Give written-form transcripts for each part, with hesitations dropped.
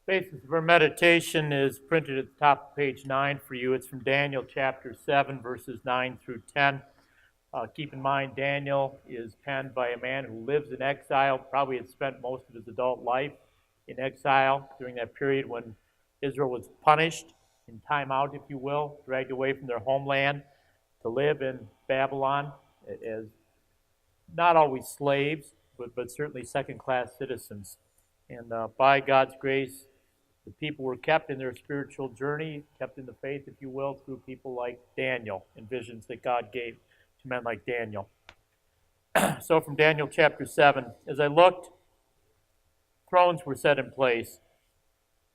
Basis of our meditation is printed at the top of page 9 for you. It's from Daniel chapter 7, verses 9 through 10. Keep in mind, Daniel is penned by a man who lives in exile, probably had spent most of his adult life in exile during that period when Israel was punished, in time out, if you will, dragged away from their homeland to live in Babylon as not always slaves, but certainly second-class citizens. And by God's grace, the people were kept in their spiritual journey, kept in the faith, if you will, through people like Daniel and visions that God gave to men like Daniel. So from Daniel chapter 7, as I looked, thrones were set in place,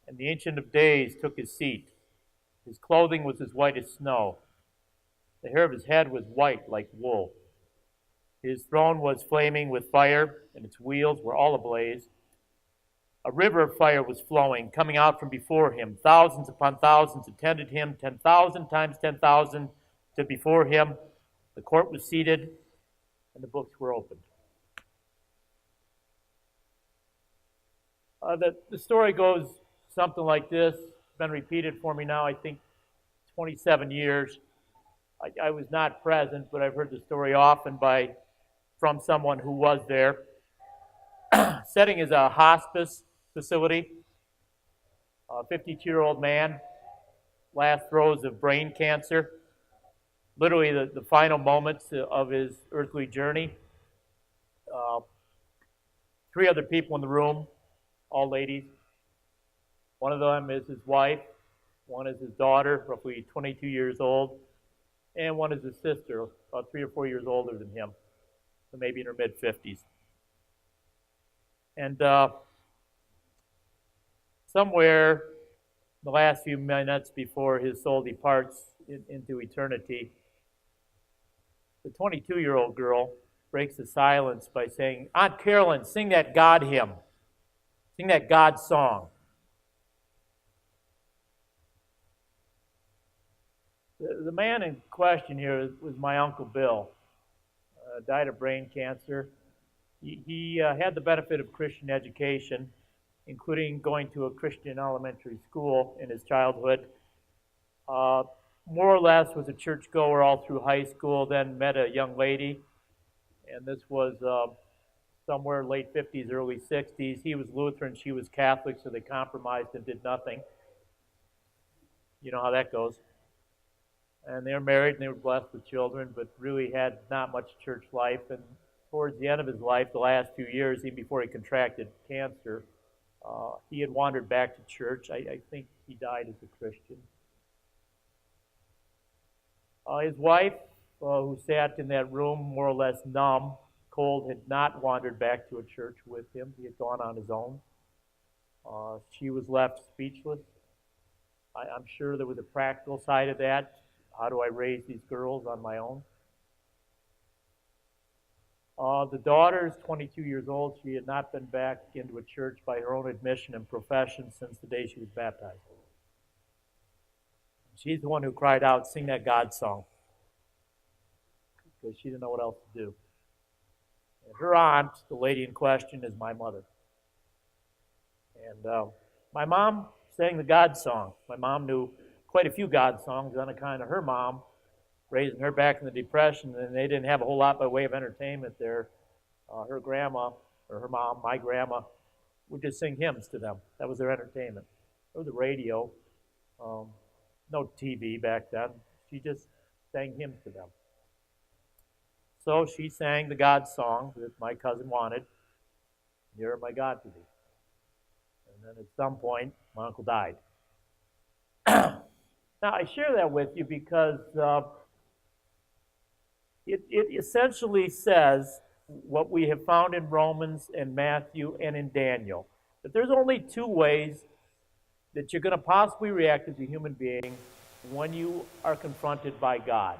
and the Ancient of Days took his seat. His clothing was as white as snow. The hair of his head was white like wool. His throne was flaming with fire, and its wheels were all ablaze. A river of fire was flowing, coming out from before him. Thousands upon thousands attended him. 10,000 times 10,000 stood before him. The court was seated, and the books were opened. The story goes something like this. It's been repeated for me now, I think, 27 years. I was not present, but I've heard the story often from someone who was there. Setting is a hospice facility. A 52-year-old man, last throes of brain cancer, literally the final moments of his earthly journey. 3 other people in the room, all ladies. One of them is his wife, one is his daughter, roughly 22 years old, and one is his sister, about 3 or 4 years older than him, so maybe in her mid-50s. And somewhere in the last few minutes before his soul departs into eternity, the 22-year-old girl breaks the silence by saying, "Aunt Carolyn, sing that God hymn. Sing that God song." The man in question here was my Uncle Bill. Died of brain cancer. He had the benefit of Christian education, including going to a Christian elementary school in his childhood. More or less was a churchgoer all through high school, then met a young lady, and this was somewhere late 50s, early 60s. He was Lutheran, she was Catholic, so they compromised and did nothing. You know how that goes. And they were married and they were blessed with children, but really had not much church life. And towards the end of his life, the last few years, even before he contracted cancer, he had wandered back to church. I think he died as a Christian. His wife, who sat in that room more or less numb, cold, had not wandered back to a church with him. He had gone on his own. She was left speechless. I'm sure there was a practical side of that. How do I raise these girls on my own? The daughter is 22 years old. She had not been back into a church by her own admission and profession since the day she was baptized. She's the one who cried out, "Sing that God song," because she didn't know what else to do. And her aunt, the lady in question, is my mother. And my mom sang the God song. My mom knew quite a few God songs on account of her mom raising her back in the Depression, and they didn't have a whole lot by way of entertainment there. Her grandma, or her mom, my grandma, would just sing hymns to them. That was their entertainment. Or the radio. No TV back then. She just sang hymns to them. So she sang the God song that my cousin wanted, "Nearer My God to Thee." And then at some point, my uncle died. Now, I share that with you because it essentially says what we have found in Romans and Matthew and in Daniel, that there's only 2 ways that you're going to possibly react as a human being when you are confronted by God.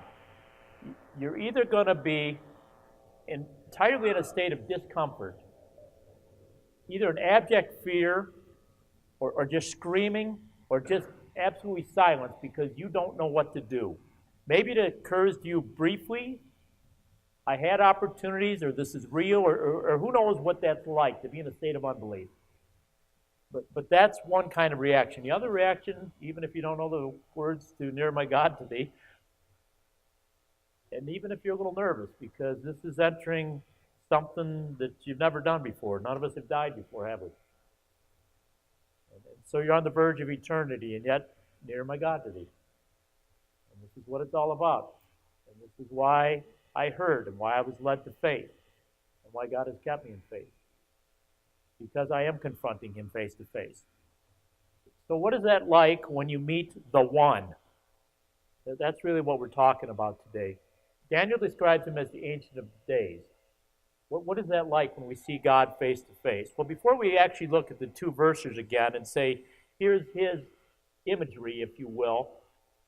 You're either going to be entirely in a state of discomfort, either an abject fear or just screaming or just absolutely silence because you don't know what to do. Maybe it occurs to you briefly, I had opportunities, or this is real, or who knows what that's like to be in a state of unbelief. But that's one kind of reaction. The other reaction, even if you don't know the words to near my God to thee, and even if you're a little nervous, because this is entering something that you've never done before. None of us have died before, have we? And so you're on the verge of eternity, and yet near my God to thee. And this is what it's all about. And this is why I heard and why I was led to faith and why God has kept me in faith. Because I am confronting him face to face. So what is that like when you meet the one? That's really what we're talking about today. Daniel describes him as the Ancient of Days. What is that like when we see God face to face? Well, before we actually look at the two verses again and say, here's his imagery, if you will,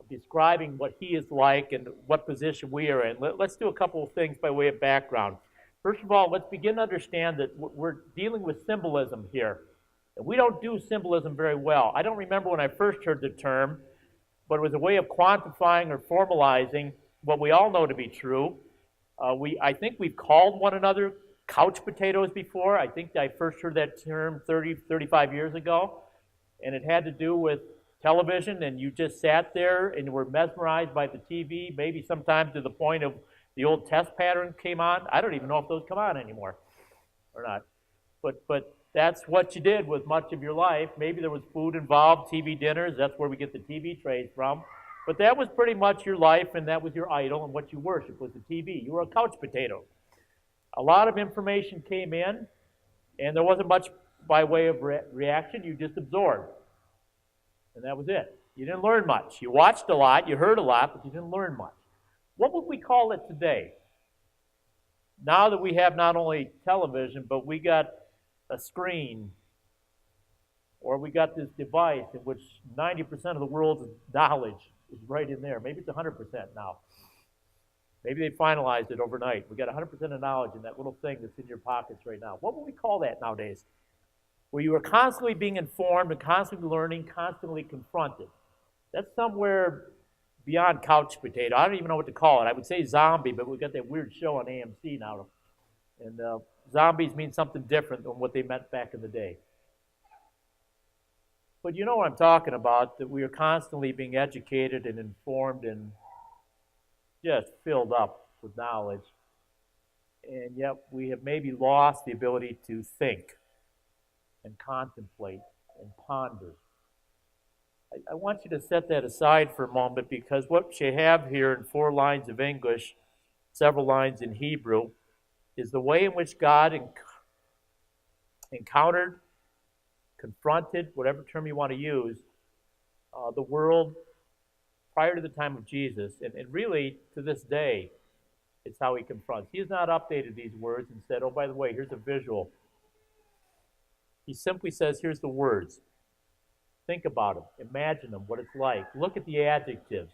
of describing what he is like and what position we are in, let's do a couple of things by way of background. First of all, let's begin to understand that we're dealing with symbolism here. And we don't do symbolism very well. I don't remember when I first heard the term, but it was a way of quantifying or formalizing what we all know to be true. I think we've called one another couch potatoes before. I think I first heard that term 35 years ago. And it had to do with television, and you just sat there and were mesmerized by the TV, maybe sometimes to the point of the old test pattern came on. I don't even know if those come on anymore or not. But that's what you did with much of your life. Maybe there was food involved, TV dinners. That's where we get the TV trays from. But that was pretty much your life, and that was your idol, and what you worshiped was the TV. You were a couch potato. A lot of information came in, and there wasn't much by way of reaction. You just absorbed. And that was it. You didn't learn much. You watched a lot, you heard a lot, but you didn't learn much. What would we call it today? Now that we have not only television, but we got a screen, or we got this device in which 90% of the world's knowledge is right in there. Maybe it's 100% now. Maybe they finalized it overnight. We got 100% of knowledge in that little thing that's in your pockets right now. What would we call that nowadays? Where you are constantly being informed and constantly learning, constantly confronted. That's somewhere beyond couch potato. I don't even know what to call it. I would say zombie, but we've got that weird show on AMC now. And zombies mean something different than what they meant back in the day. But you know what I'm talking about, that we are constantly being educated and informed and just filled up with knowledge. And yet we have maybe lost the ability to think and contemplate and ponder. I want you to set that aside for a moment, because what you have here in 4 lines of English, several lines in Hebrew, is the way in which God encountered, confronted, whatever term you want to use, the world prior to the time of Jesus. And really, to this day, it's how he confronts. He has not updated these words and said, oh, by the way, here's a visual. He simply says, here's the words. Think about them. Imagine them, what it's like. Look at the adjectives.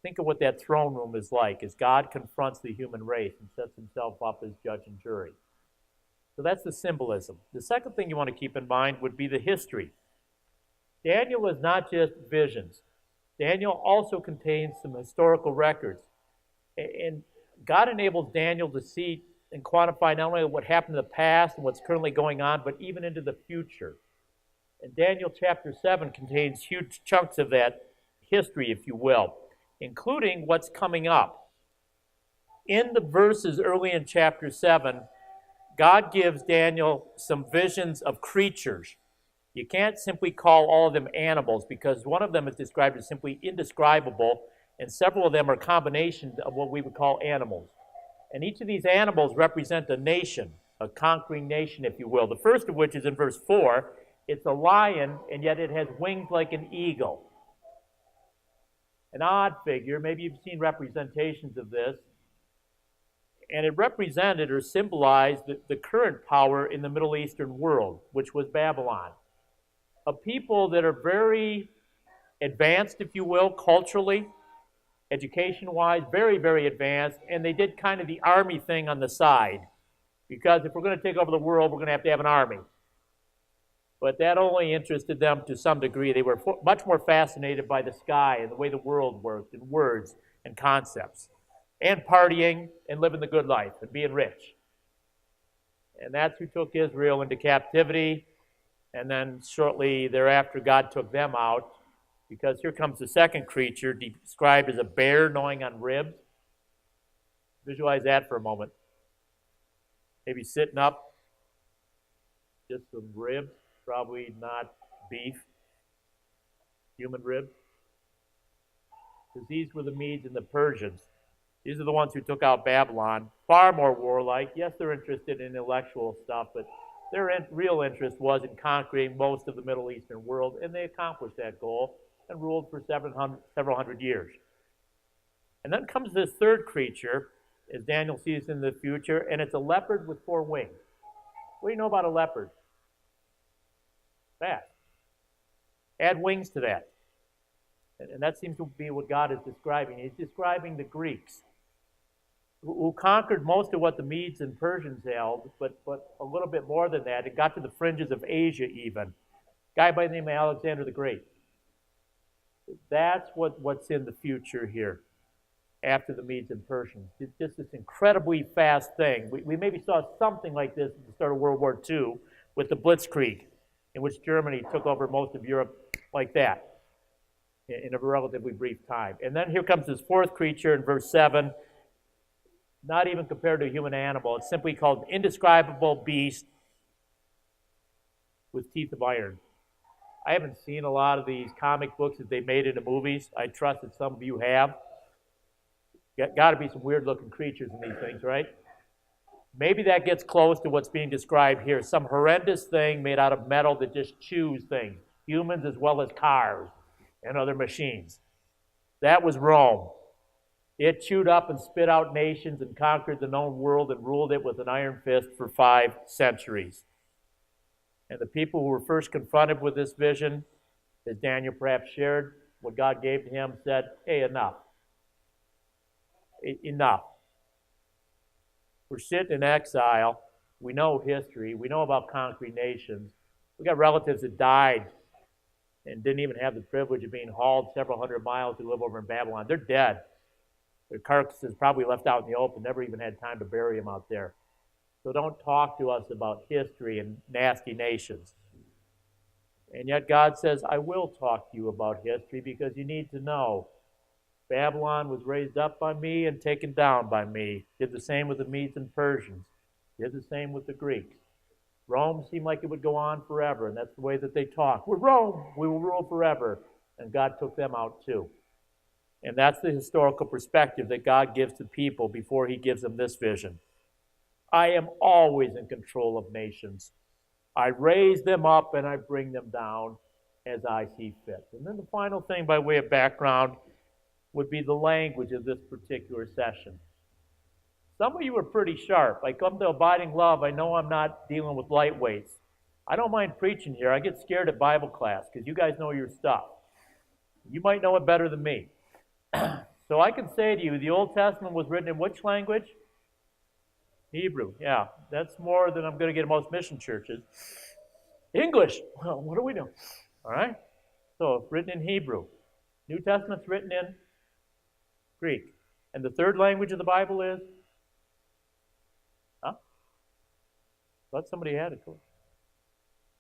Think of what that throne room is like as God confronts the human race and sets himself up as judge and jury. So that's the symbolism. The second thing you want to keep in mind would be the history. Daniel is not just visions. Daniel also contains some historical records. And God enables Daniel to see and quantify not only what happened in the past and what's currently going on, but even into the future. And Daniel chapter 7 contains huge chunks of that history, if you will, including what's coming up. In the verses early in chapter 7, God gives Daniel some visions of creatures. You can't simply call all of them animals, because one of them is described as simply indescribable, and several of them are combinations of what we would call animals. And each of these animals represent a nation, a conquering nation, if you will. The first of which is in verse 4. It's a lion, and yet it has wings like an eagle. An odd figure. Maybe you've seen representations of this. And it represented or symbolized the current power in the Middle Eastern world, which was Babylon. A people that are very advanced, if you will, culturally, education-wise, very, very advanced, and they did kind of the army thing on the side. Because if we're going to take over the world, we're going to have an army. But that only interested them to some degree. They were much more fascinated by the sky and the way the world worked, and words and concepts, and partying and living the good life and being rich. And that's who took Israel into captivity And then shortly thereafter, God took them out, because here comes the second creature, described as a bear gnawing on ribs. Visualize that for a moment. Maybe sitting up, just some ribs, probably not beef, human ribs. Because these were the Medes and the Persians. These are the ones who took out Babylon. Far more warlike. Yes, they're interested in intellectual stuff, but their real interest was in conquering most of the Middle Eastern world, and they accomplished that goal and ruled for several hundred years. And then comes this third creature, as Daniel sees in the future, and it's a leopard with 4 wings. What do you know about a leopard? Fast. Add wings to that. And that seems to be what God is describing. He's describing the Greeks, who conquered most of what the Medes and Persians held, but a little bit more than that. It got to the fringes of Asia even. A guy by the name of Alexander the Great. That's what's in the future here after the Medes and Persians. It's just this incredibly fast thing. We maybe saw something like this at the start of World War II with the Blitzkrieg, in which Germany took over most of Europe like that in a relatively brief time. And then here comes this fourth creature in verse 7, not even compared to a human animal. It's simply called an indescribable beast with teeth of iron. I haven't seen a lot of these comic books that they made into movies. I trust that some of you have. Got to be some weird-looking creatures in these things, right? Maybe that gets close to what's being described here. Some horrendous thing made out of metal that just chews things, humans as well as cars and other machines. That was Rome. It chewed up and spit out nations and conquered the known world and ruled it with an iron fist for 5 centuries. And the people who were first confronted with this vision, as Daniel perhaps shared, what God gave to him, said, hey, enough. Enough. We're sitting in exile. We know history. We know about conquering nations. We got relatives that died and didn't even have the privilege of being hauled several hundred miles to live over in Babylon. They're dead. Their carcasses probably left out in the open, never even had time to bury them out there. So don't talk to us about history and nasty nations. And yet God says, I will talk to you about history because you need to know. Babylon was raised up by me and taken down by me. Did the same with the Medes and Persians. Did the same with the Greeks. Rome seemed like it would go on forever, and that's the way that they talk. We're Rome. We will rule forever. And God took them out too. And that's the historical perspective that God gives to people before he gives them this vision. I am always in control of nations. I raise them up and I bring them down as I see fit. And then the final thing by way of background would be the language of this particular session. Some of you are pretty sharp. I come to Abiding Love. I know I'm not dealing with lightweights. I don't mind preaching here. I get scared at Bible class because you guys know your stuff. You might know it better than me. So I can say to you, the Old Testament was written in which language? Hebrew. Yeah, that's more than I'm going to get in most mission churches. English. Well, what do we know? All right. So written in Hebrew. New Testament's written in Greek. And the third language of the Bible is? Huh? Thought somebody had it.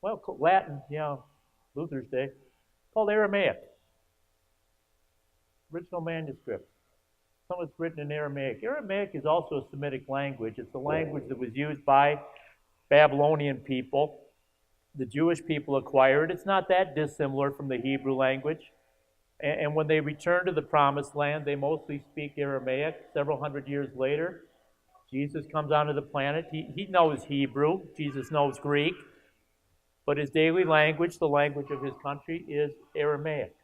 Well, Latin, Luther's day. Called Aramaic. Original manuscript. Some of it's written in Aramaic. Aramaic is also a Semitic language. It's a language that was used by Babylonian people. The Jewish people acquired. It's not that dissimilar from the Hebrew language. And when they return to the Promised Land, they mostly speak Aramaic. Several hundred years later, Jesus comes onto the planet. He knows Hebrew. Jesus knows Greek. But his daily language, the language of his country, is Aramaic.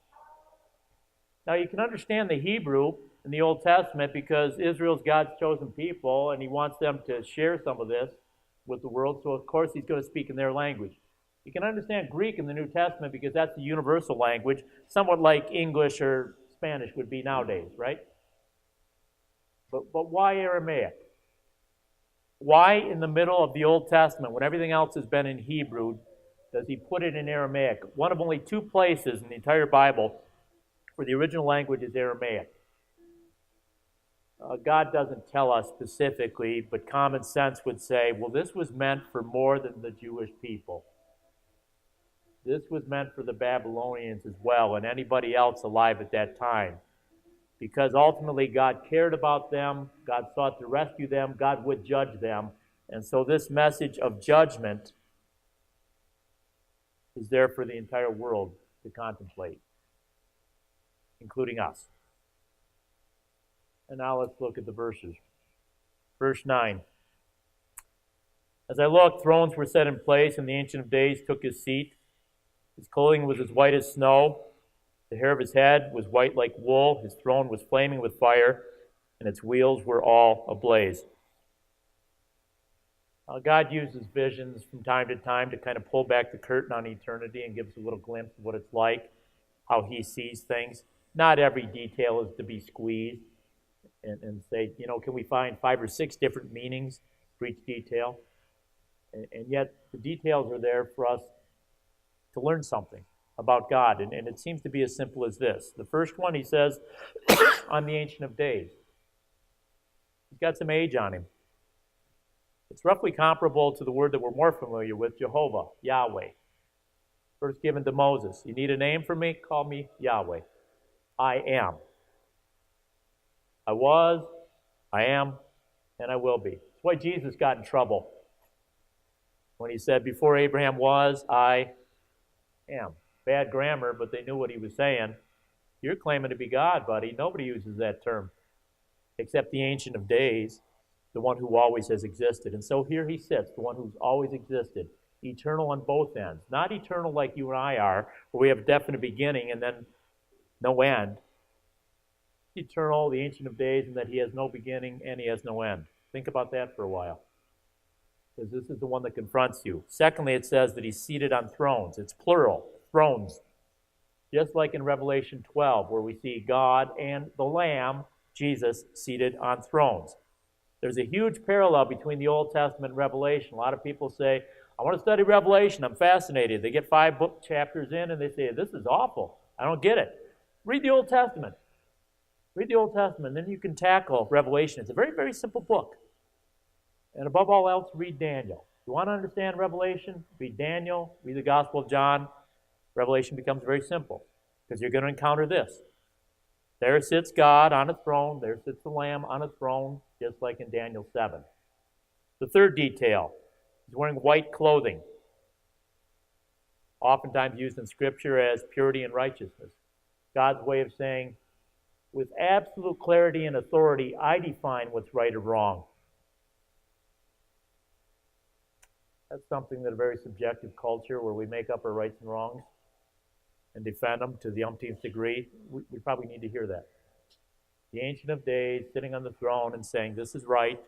Now, you can understand the Hebrew in the Old Testament because Israel's God's chosen people, and he wants them to share some of this with the world. So, of course, he's going to speak in their language. You can understand Greek in the New Testament because that's the universal language, somewhat like English or Spanish would be nowadays, right? But why Aramaic? Why in the middle of the Old Testament, when everything else has been in Hebrew, does he put it in Aramaic? One of only 2 places in the entire Bible where the original language is Aramaic. God doesn't tell us specifically, but common sense would say, well, this was meant for more than the Jewish people. this was meant for the Babylonians as well and anybody else alive at that time. Because ultimately God cared about them, God sought to rescue them, God would judge them. And so this message of judgment is there for the entire world to contemplate, including us. And now let's look at the verses. Verse 9. As I looked, thrones were set in place, and the Ancient of Days took his seat. His clothing was as white as snow. The hair of his head was white like wool. His throne was flaming with fire, and its wheels were all ablaze. God uses visions from time to time to kind of pull back the curtain on eternity and give us a little glimpse of what it's like, how he sees things. Not every detail is to be squeezed and say, can we find 5 or 6 different meanings for each detail? And yet the details are there for us to learn something about God. And it seems to be as simple as this. The first one, he says, I'm the Ancient of Days. He's got some age on him. It's roughly comparable to the word that we're more familiar with, Jehovah, Yahweh. First given to Moses. You need a name for me? Call me Yahweh. I am. I was, I am, and I will be. That's why Jesus got in trouble when he said, before Abraham was, I am. Bad grammar, but they knew what he was saying. You're claiming to be God, buddy. Nobody uses that term except the Ancient of Days, the one who always has existed. And so here he sits, the one who's always existed, eternal on both ends. Not eternal like you and I are, where we have a definite beginning and then no end. Eternal, the Ancient of Days, and that he has no beginning and he has no end. Think about that for a while, because this is the one that confronts you. Secondly, it says that he's seated on thrones. It's plural, thrones. Just like in Revelation 12, where we see God and the Lamb, Jesus, seated on thrones. There's a huge parallel between the Old Testament and Revelation. A lot of people say, I want to study Revelation. I'm fascinated. They get 5 book chapters in and they say, this is awful. I don't get it. Read the Old Testament. Read the Old Testament. Then you can tackle Revelation. It's a very, very simple book. And above all else, read Daniel. If you want to understand Revelation, read Daniel, read the Gospel of John. Revelation becomes very simple because you're going to encounter this. There sits God on a throne. There sits the Lamb on a throne, just like in Daniel 7. The third detail, he's wearing white clothing, oftentimes used in Scripture as purity and righteousness. God's way of saying, with absolute clarity and authority, I define what's right or wrong. That's something that a very subjective culture where we make up our rights and wrongs and defend them to the umpteenth degree, we probably need to hear that. The Ancient of Days sitting on the throne and saying, this is right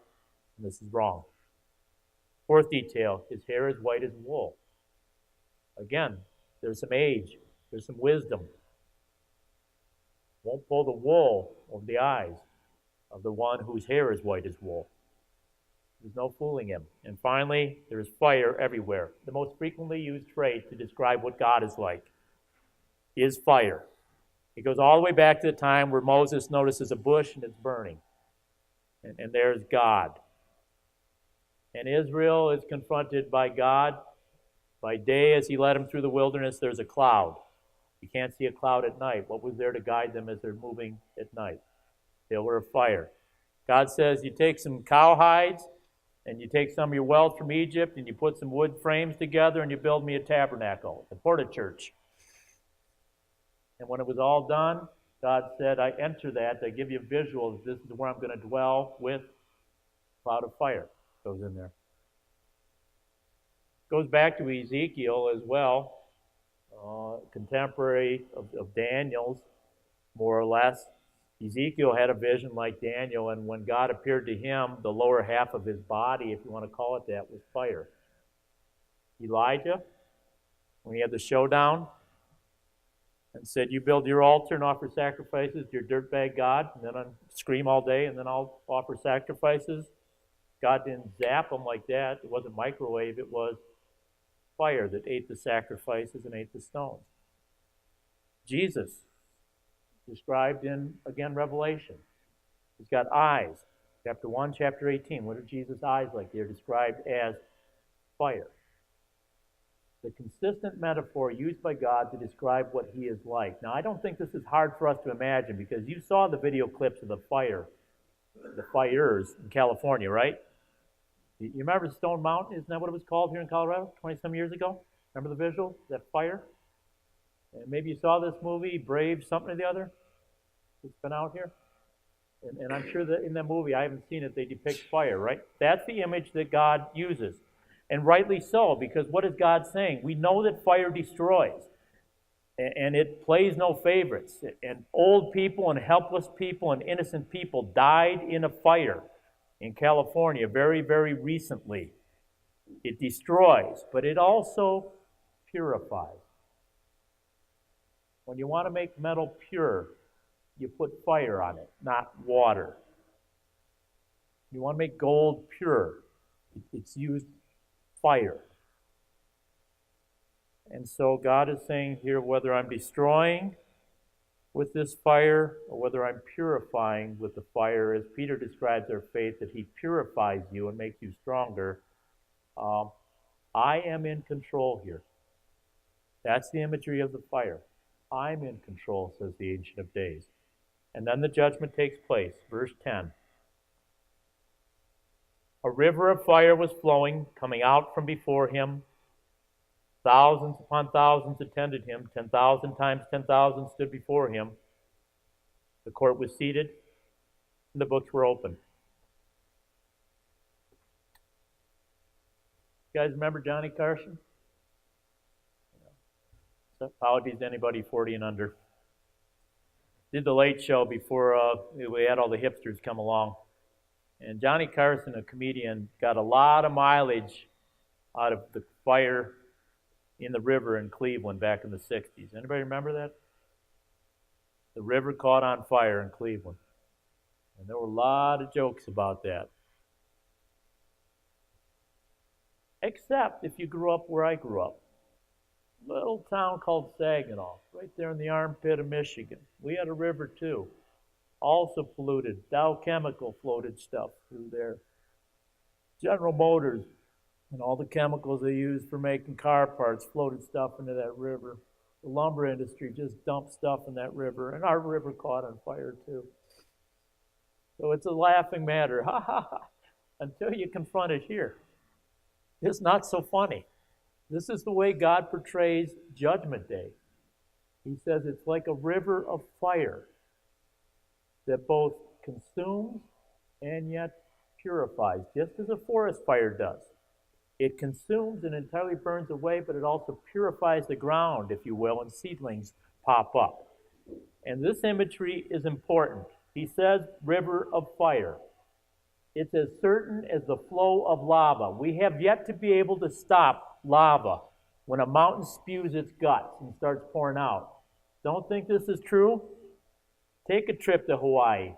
and this is wrong. Fourth detail, his hair is white as wool. Again, there's some age, there's some wisdom. Won't pull the wool over the eyes of the one whose hair is white as wool. There's no fooling him. And finally, there is fire everywhere. The most frequently used phrase to describe what God is like is fire. It goes all the way back to the time where Moses notices a bush and it's burning. And there's God. And Israel is confronted by God. By day, as he led them through the wilderness, there's a cloud. You can't see a cloud at night. What was there to guide them as they're moving at night? Pillar of fire. God says, you take some cow hides, and you take some of your wealth from Egypt, and you put some wood frames together, and you build me a tabernacle, a porta-church. And when it was all done, God said, I enter that. I give you visuals. This is where I'm going to dwell with a cloud of fire. Goes in there. Goes back to Ezekiel as well, contemporary of Daniel's, more or less. Ezekiel had a vision like Daniel, and when God appeared to him, the lower half of his body, if you want to call it that, was fire. Elijah, when he had the showdown, and said, you build your altar and offer sacrifices to your dirtbag God, and then I'll scream all day, and then I'll offer sacrifices. God didn't zap them like that. It wasn't microwave. It was fire that ate the sacrifices and ate the stones. Jesus, described in, again, Revelation. He's got eyes. Chapter 1, chapter 18. What are Jesus' eyes like? They're described as fire. the consistent metaphor used by God to describe what he is like. Now, I don't think this is hard for us to imagine because you saw the video clips of the fires in California, right? You remember Stone Mountain? Isn't that what it was called here in Colorado 20-some years ago? Remember the visual, that fire? And maybe you saw this movie, Brave something or the other. It's been out here. And I'm sure that in that movie, I haven't seen it, they depict fire, right? That's the image that God uses. And rightly so, because what is God saying? We know that fire destroys, and it plays no favorites. And old people and helpless people and innocent people died in a fire in California very, very recently. It destroys, but it also purifies. When you want to make metal pure, you put fire on it, not water. You want to make gold pure, it's used fire. And so God is saying here, whether I'm destroying with this fire or whether I'm purifying with the fire, as Peter describes our faith, that he purifies you and makes you stronger, I am in control here. That's the imagery of the fire. I'm in control, says the Ancient of Days. And then the judgment takes place. Verse 10. A river of fire was flowing, coming out from before him. Thousands upon thousands attended him. 10,000 times 10,000 stood before him. The court was seated, and the books were open. You guys remember Johnny Carson? So apologies to anybody 40 and under. Did the Late Show before we had all the hipsters come along. And Johnny Carson, a comedian, got a lot of mileage out of the fire in the river in Cleveland back in the 60s. Anybody remember that? The river caught on fire in Cleveland. And there were a lot of jokes about that. Except if you grew up where I grew up. Little town called Saginaw, right there in the armpit of Michigan. We had a river too, also polluted. Dow Chemical floated stuff through there. General Motors and all the chemicals they used for making car parts floated stuff into that river. The lumber industry just dumped stuff in that river, and our river caught on fire too. So it's a laughing matter, ha ha ha, until you confront it here. It's not so funny. This is the way God portrays Judgment Day. He says it's like a river of fire that both consumes and yet purifies, just as a forest fire does. It consumes and entirely burns away, but it also purifies the ground, if you will, and seedlings pop up. And this imagery is important. He says river of fire. It's as certain as the flow of lava. We have yet to be able to stop lava when a mountain spews its guts and starts pouring out. Don't think this is true? Take a trip to Hawaii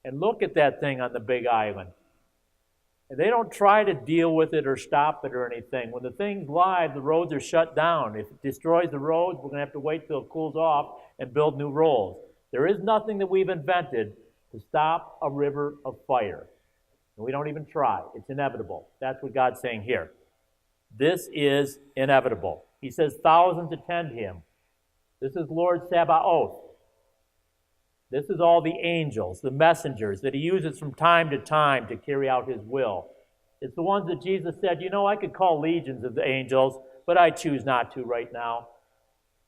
and look at that thing on the Big Island. And they don't try to deal with it or stop it or anything. When the thing's live, the roads are shut down. If it destroys the roads, we're going to have to wait till it cools off and build new roads. There is nothing that we've invented to stop a river of fire. And we don't even try. It's inevitable. That's what God's saying here. This is inevitable. He says thousands attend him. This is Lord Sabaoth. This is all the angels, the messengers that he uses from time to time to carry out his will. It's the ones that Jesus said, you know, I could call legions of the angels, but I choose not to right now.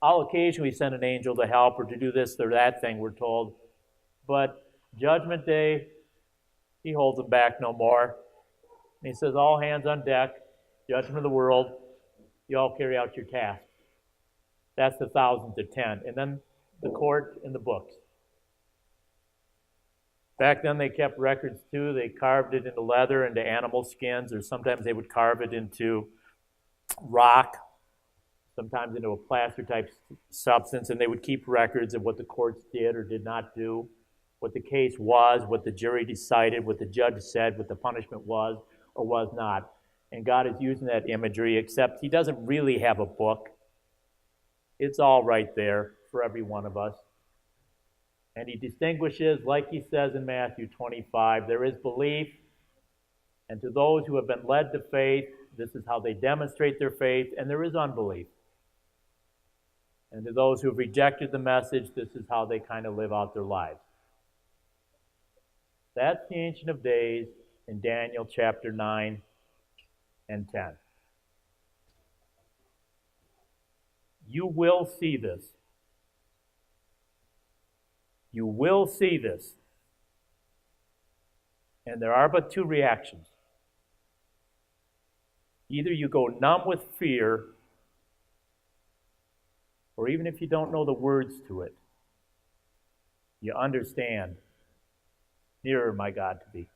I'll occasionally send an angel to help or to do this or that thing, we're told. But Judgment Day, he holds them back no more. And he says, all hands on deck, judgment of the world, you all carry out your task. That's the thousands attend. And then the court and the books. Back then they kept records too. They carved it into leather, into animal skins, or sometimes they would carve it into rock, sometimes into a plaster type substance, and they would keep records of what the courts did or did not do, what the case was, what the jury decided, what the judge said, what the punishment was or was not. And God is using that imagery, except he doesn't really have a book. It's all right there for every one of us. And he distinguishes, like he says in Matthew 25, there is belief, and to those who have been led to faith, this is how they demonstrate their faith, and there is unbelief. And to those who have rejected the message, this is how they kind of live out their lives. That's the Ancient of Days in Daniel chapter 9 and 10. You will see this. You will see this. And there are but two reactions. Either you go numb with fear, or even if you don't know the words to it, you understand, nearer my God to thee.